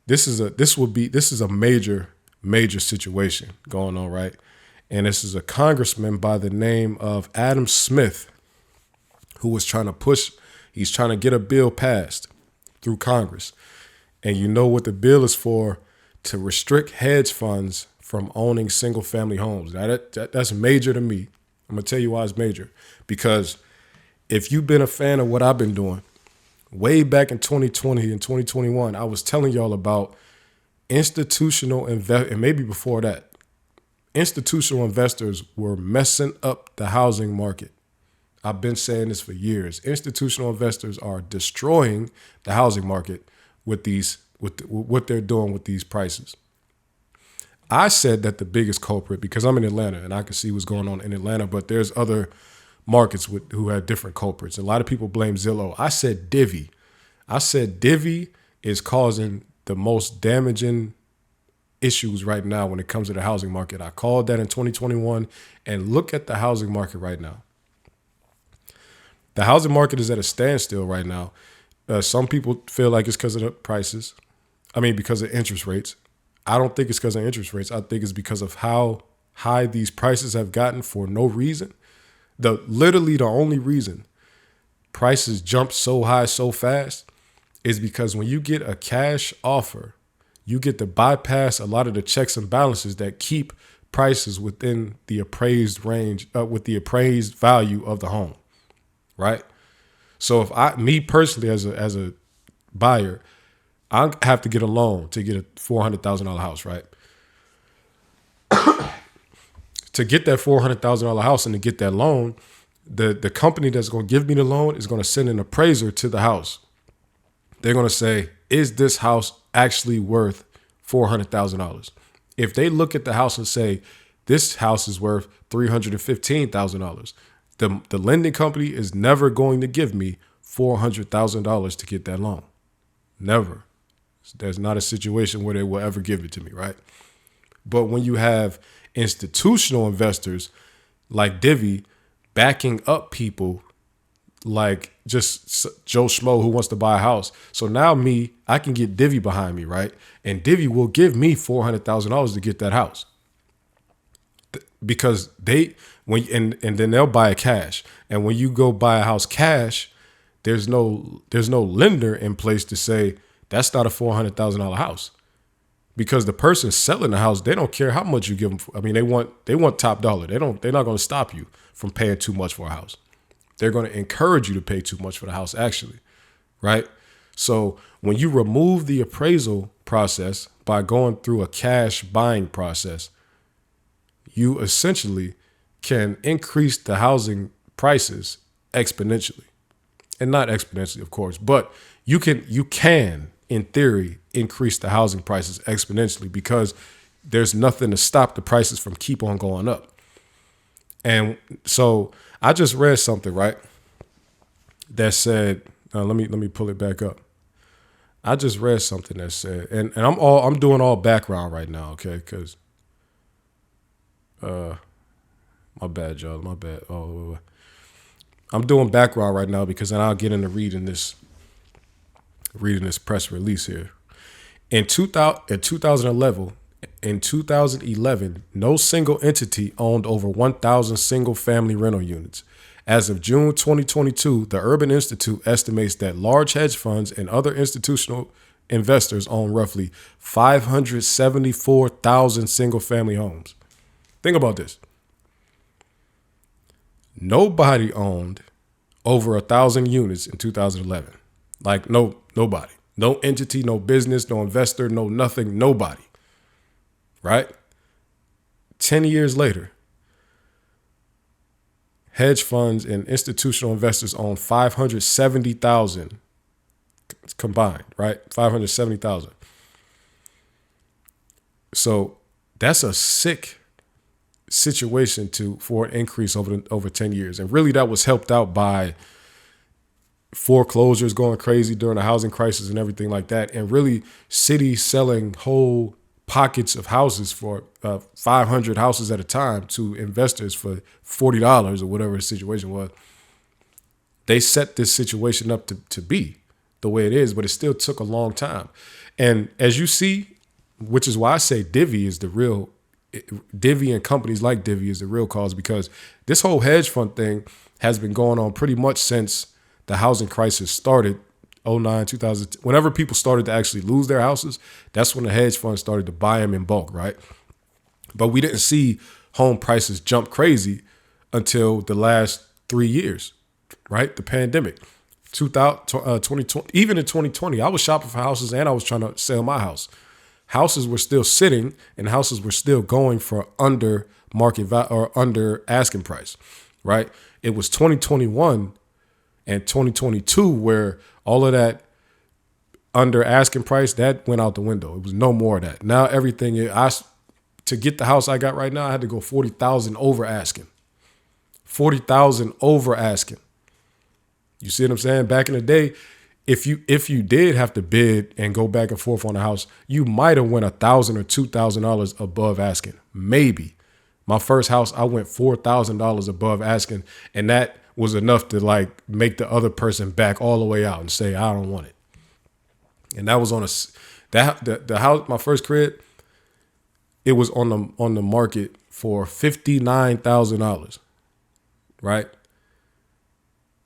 this is a major situation going on, right? And this is a congressman by the name of Adam Smith who was trying to push. He's trying to get a bill passed through Congress, and you know what the bill is for? To restrict hedge funds from owning single family homes. Now that's major to me. I'm gonna tell you why it's major. Because if you've been a fan of what I've been doing, way back in 2020 and 2021, I was telling y'all about institutional and maybe before that, institutional investors were messing up the housing market. I've been saying this for years. Institutional investors are destroying the housing market with what they're doing with these prices. I said that the biggest culprit, because I'm in Atlanta and I can see what's going on in Atlanta, but there's other markets who have different culprits. A lot of people blame Zillow. I said Divvy. I said Divvy is causing the most damaging issues right now when it comes to the housing market. I called that in 2021, and look at the housing market right now. The housing market is at a standstill right now. Some people feel like it's because of the prices. Because of interest rates. I don't think it's because of interest rates. I think it's because of how high these prices have gotten for no reason. Literally the only reason prices jump so high so fast is because when you get a cash offer, you get to bypass a lot of the checks and balances that keep prices within the appraised range, with the appraised value of the home, right? So if me personally as a buyer, I have to get a loan to get a $400,000 house, right? To get that $400,000 house and to get that loan, the company that's going to give me the loan is going to send an appraiser to the house. They're going to say, is this house actually worth $400,000? If they look at the house and say, this house is worth $315,000, the lending company is never going to give me $400,000 to get that loan. Never. There's not a situation where they will ever give it to me, right? But when you have institutional investors like Divvy backing up people like just Joe Schmo who wants to buy a house. So now I can get Divvy behind me, right? And Divvy will give me $400,000 to get that house. Because and then they'll buy it cash. And when you go buy a house cash, there's no lender in place to say that's not a $400,000 house. Because the person selling the house, they don't care how much you give them. They want top dollar. They're not going to stop you from paying too much for a house. They're going to encourage you to pay too much for the house, actually, right? So when you remove the appraisal process by going through a cash buying process, you essentially can increase the housing prices exponentially. And not exponentially, of course, but you can, in theory, increase the housing prices exponentially because there's nothing to stop the prices from keep on going up. And so I just read something, right, that said, let me pull it back up. I just read something that said, and I'm doing all background right now, okay? Because, my bad, y'all, my bad. Oh, I'm doing background right now because then I'll get into reading this press release here. In 2011, no single entity owned over 1,000 single-family rental units. As of June 2022, the Urban Institute estimates that large hedge funds and other institutional investors own roughly 574,000 single-family homes. Think about this. Nobody owned over 1,000 units in 2011. Like nobody. No entity, no business, no investor, no nothing, nobody. Right? 10 years later, hedge funds and institutional investors own 570,000 combined, right? 570,000. So that's a sick situation for an increase over 10 years. And really that was helped out by foreclosures going crazy during the housing crisis and everything like that. And really cities selling whole pockets of houses for 500 houses at a time to investors for $40 or whatever the situation was. They set this situation up to be the way it is, but it still took a long time. And as you see, which is why I say Divvy and companies like Divvy is the real cause, because this whole hedge fund thing has been going on pretty much since the housing crisis started, 09, 2000. Whenever people started to actually lose their houses, that's when the hedge funds started to buy them in bulk, right? But we didn't see home prices jump crazy until the last 3 years, right? The pandemic, 2020, even in 2020, I was shopping for houses and I was trying to sell my house. Houses were still sitting and houses were still going for under market value or under asking price, right? It was 2021 and 2022 where all of that under asking price, that went out the window. It was no more of that. Now everything, to get the house I got right now, I had to go 40,000 over asking. 40,000 over asking. You see what I'm saying? Back in the day, if you did have to bid and go back and forth on a house, you might have went $1,000 or $2,000 above asking. Maybe. My first house, I went $4,000 above asking, and that was enough to like make the other person back all the way out and say, I don't want it. And that was on the house, my first crib. It was on the market for $59,000, right?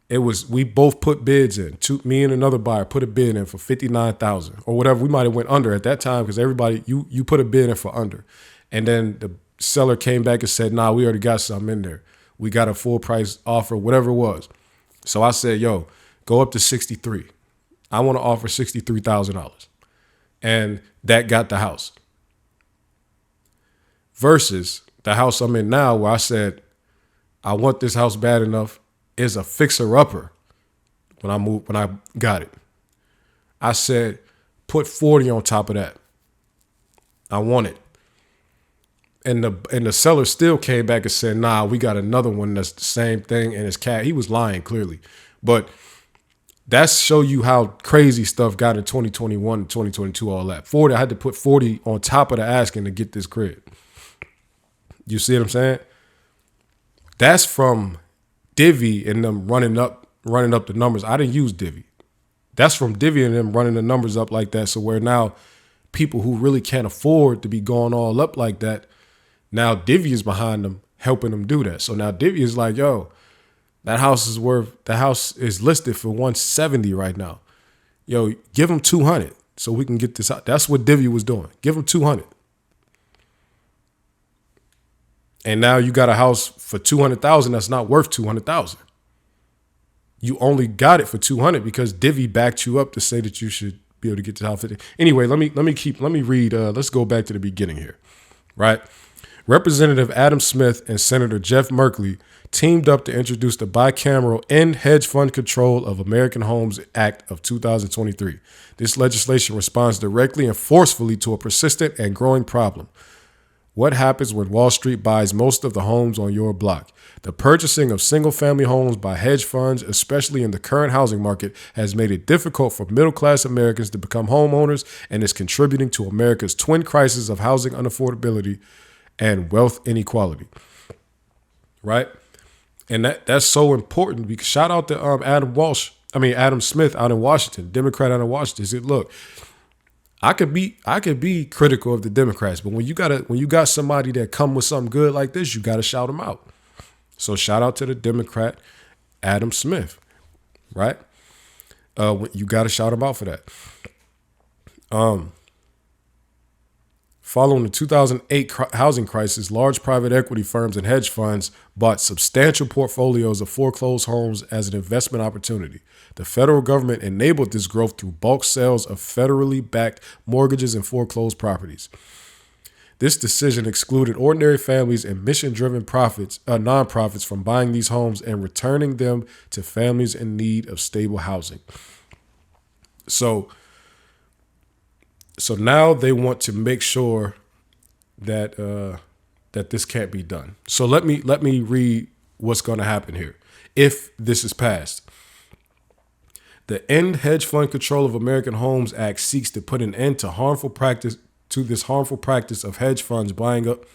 It was, we both put bids in. Me and another buyer put a bid in for $59,000 or whatever. We might have went under at that time because everybody, you put a bid in for under. And then the seller came back and said, nah, we already got something in there. We got a full price offer, whatever it was. So I said, yo, go up to 63. I want to offer $63,000. And that got the house. Versus the house I'm in now where I said, I want this house bad enough, is a fixer-upper when I got it. I said, put 40 on top of that. I want it. And the seller still came back and said, nah, we got another one that's the same thing, and it's cat. He was lying, clearly. But that's show you how crazy stuff got in 2021, 2022, all that. 40, I had to put 40 on top of the asking to get this crib. You see what I'm saying? That's from Divvy and them running up the numbers. I didn't use Divvy. That's from Divvy and them running the numbers up like that. So where now people who really can't afford to be going all up like that, now Divvy is behind them, helping them do that. So now Divvy is like, yo, the house is listed for 170 right now. Yo, give them 200 so we can get this out. That's what Divvy was doing. Give them 200. And now you got a house for 200,000 that's not worth 200,000. You only got it for 200 because Divvy backed you up to say that you should be able to get this house. Anyway, let me read. Let's go back to the beginning here, right? Representative Adam Smith and Senator Jeff Merkley teamed up to introduce the bicameral End Hedge Fund Control of American Homes Act of 2023. This legislation responds directly and forcefully to a persistent and growing problem. What happens when Wall Street buys most of the homes on your block? The purchasing of single-family homes by hedge funds, especially in the current housing market, has made it difficult for middle-class Americans to become homeowners and is contributing to America's twin crises of housing unaffordability and wealth inequality. Right? And that's so important because shout out to Adam Smith out in Washington, Democrat out in Washington. He said, look, I could be critical of the Democrats, but when you got somebody that come with something good like this, you got to shout them out. So shout out to the Democrat Adam Smith, right? You got to shout him out for that. Following the 2008 housing crisis, large private equity firms and hedge funds bought substantial portfolios of foreclosed homes as an investment opportunity. The federal government enabled this growth through bulk sales of federally backed mortgages and foreclosed properties. This decision excluded ordinary families and mission-driven nonprofits from buying these homes and returning them to families in need of stable housing. So now they want to make sure that that this can't be done. So let me read what's going to happen here if this is passed. The End Hedge Fund Control of American Homes Act seeks to put an end to this harmful practice of hedge funds buying up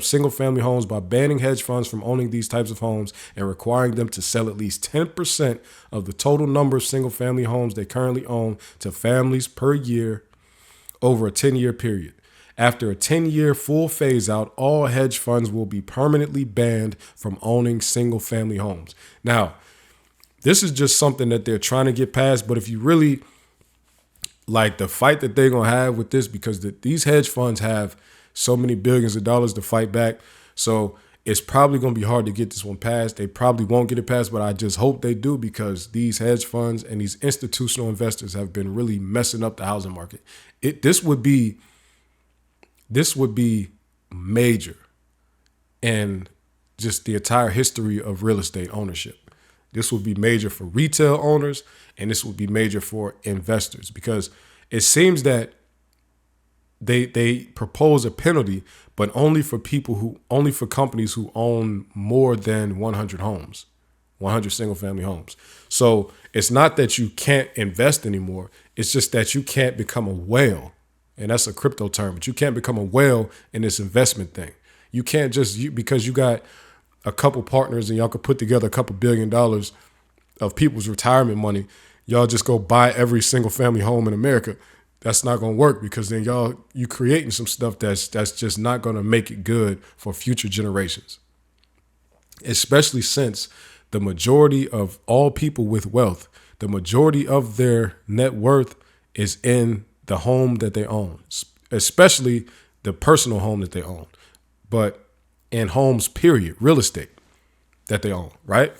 single-family homes by banning hedge funds from owning these types of homes and requiring them to sell at least 10% of the total number of single-family homes they currently own to families per year over a 10-year period. After a 10-year full phase out, all hedge funds will be permanently banned from owning single-family homes. Now, this is just something that they're trying to get past, but if you really like the fight that they're going to have with this, because these hedge funds have so many billions of dollars to fight back, so it's probably going to be hard to get this one passed. They probably won't get it passed, but I just hope they do, because these hedge funds and these institutional investors have been really messing up the housing market. This would be major in just the entire history of real estate ownership. This would be major for retail owners, and this would be major for investors, because it seems that they propose a penalty, but only for companies who own more than 100 homes, 100 single family homes. So it's not that you can't invest anymore. It's just that you can't become a whale. And that's a crypto term, but you can't become a whale in this investment thing. You can't because you got a couple partners and y'all could put together a couple $1 billion of people's retirement money. Y'all just go buy every single family home in America. That's not going to work, because then you creating some stuff that's just not going to make it good for future generations. Especially since the majority of all people with wealth, the majority of their net worth is in the home that they own, especially the personal home that they own, but in homes, period, real estate that they own, right?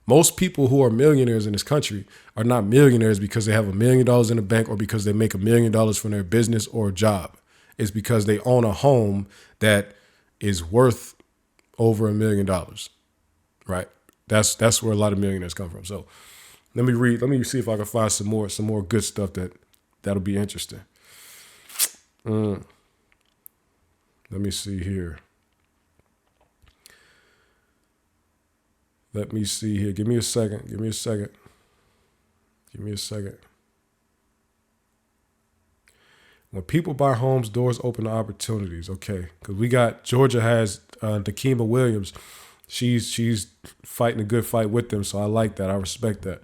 Most people who are millionaires in this country are not millionaires because they have $1 million in the bank or because they make $1 million from their business or job. It's because they own a home that is worth over $1 million, right? That's where a lot of millionaires come from. So let me see if I can find some more good stuff that'll be interesting. Let me see here. Give me a second. When people buy homes, doors open to opportunities. Okay, because Georgia has Dakima Williams. She's fighting a good fight with them, so I like that. I respect that.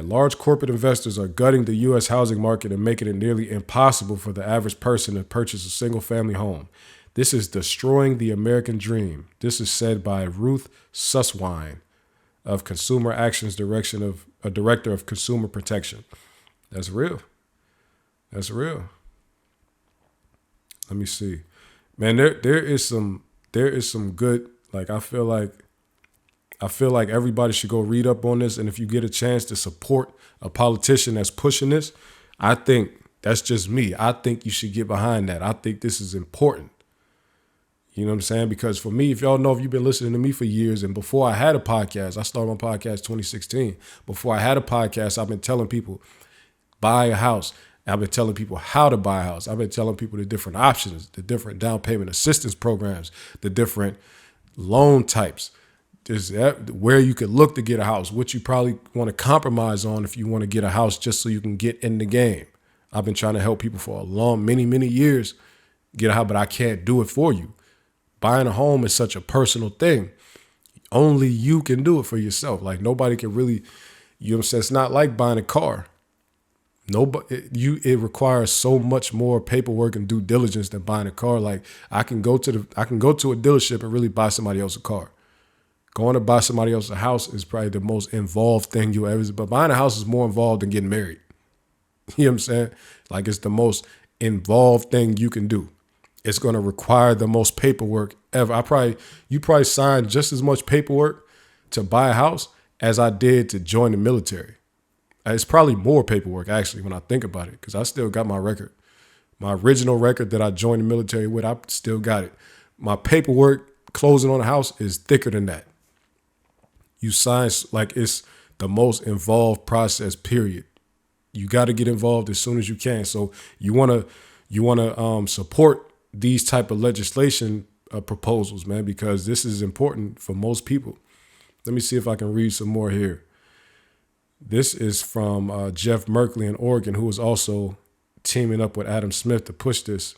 Large corporate investors are gutting the U.S. housing market and making it nearly impossible for the average person to purchase a single-family home. This is destroying the American dream. This is said by Ruth Susswine of Consumer Actions Director of Consumer Protection. That's real. Let me see. Man, there is some good, like, I feel like everybody should go read up on this. And if you get a chance to support a politician that's pushing this, I think that's just me. I think you should get behind that. I think this is important. You know what I'm saying? Because for me, if y'all know, if you've been listening to me for years, and before I had a podcast, I started my podcast 2016. Before I had a podcast, I've been telling people, buy a house. I've been telling people how to buy a house. I've been telling people the different options, the different down payment assistance programs, the different loan types. Is where you could look to get a house, what you probably want to compromise on if you want to get a house just so you can get in the game. I've been trying to help people for many years get a house, but I can't do it for you. Buying a home is such a personal thing. Only you can do it for yourself. Like, nobody can really, you know what I'm saying? It's not like buying a car. It requires so much more paperwork and due diligence than buying a car. Like, I can go to a dealership and really buy somebody else a car. Going to buy somebody else's house is probably the most involved thing you'll ever see. But buying a house is more involved than getting married. You know what I'm saying? Like, it's the most involved thing you can do. It's going to require the most paperwork ever. You probably signed just as much paperwork to buy a house as I did to join the military. It's probably more paperwork, actually, when I think about it, because I still got my record. My original record that I joined the military with, I still got it. My paperwork closing on a house is thicker than that. You sign, like, it's the most involved process, period. You got to get involved as soon as you can. So you want to support these type of legislation proposals, man, because this is important for most people. Let me see if I can read some more here. This is from Jeff Merkley in Oregon, who is also teaming up with Adam Smith to push this.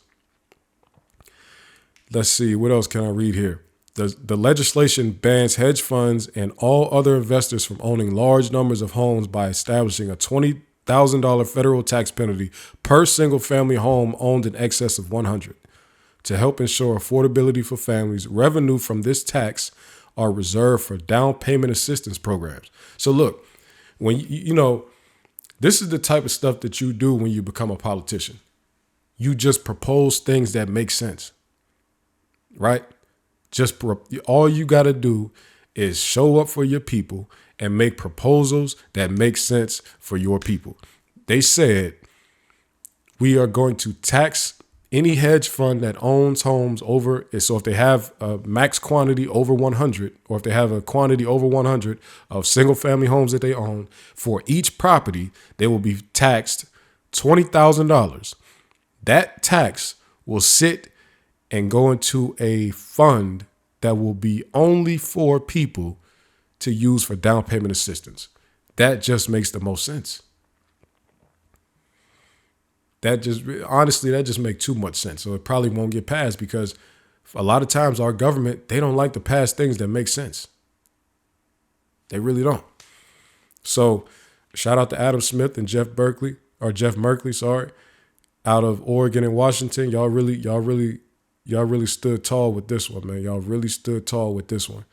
Let's see, what else can I read here? The legislation bans hedge funds and all other investors from owning large numbers of homes by establishing a $20,000 federal tax penalty per single family home owned in excess of 100. To help ensure affordability for families, revenue from this tax are reserved for down payment assistance programs. So look, when this is the type of stuff that you do when you become a politician. You just propose things that make sense, right? All you got to do is show up for your people and make proposals that make sense for your people. They said we are going to tax any hedge fund that owns homes over. So if they have a max quantity over 100, or if they have a quantity over 100 of single family homes that they own, for each property, they will be taxed $20,000. That tax will sit and go into a fund that will be only for people to use for down payment assistance. That just makes the most sense. That just makes too much sense. So it probably won't get passed because a lot of times our government, they don't like to pass things that make sense. They really don't. So shout out to Adam Smith and Jeff Merkley, out of Oregon and Washington. Y'all really stood tall with this one, man. Y'all really stood tall with this one.